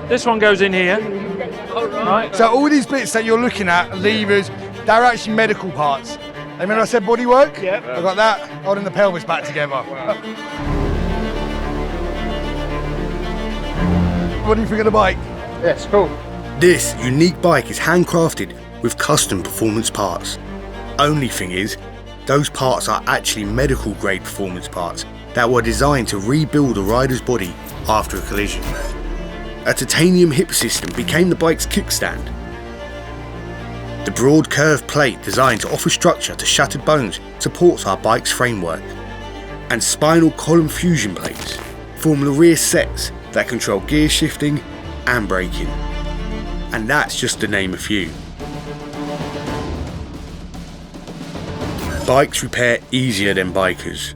This one goes in here. Right. So all these bits that you're looking at, levers, they're actually medical parts. Remember I said bodywork? Yeah. I got that, holding the pelvis back together. What do you think of the bike? Yeah, it's cool. This unique bike is handcrafted with custom performance parts. Only thing is, those parts are actually medical grade performance parts that were designed to rebuild a rider's body after a collision. A titanium hip system became the bike's kickstand. The broad curved plate designed to offer structure to shattered bones supports our bike's framework. And spinal column fusion plates form the rear sets that control gear shifting and braking. And that's just to name a few. Bikes repair easier than bikers.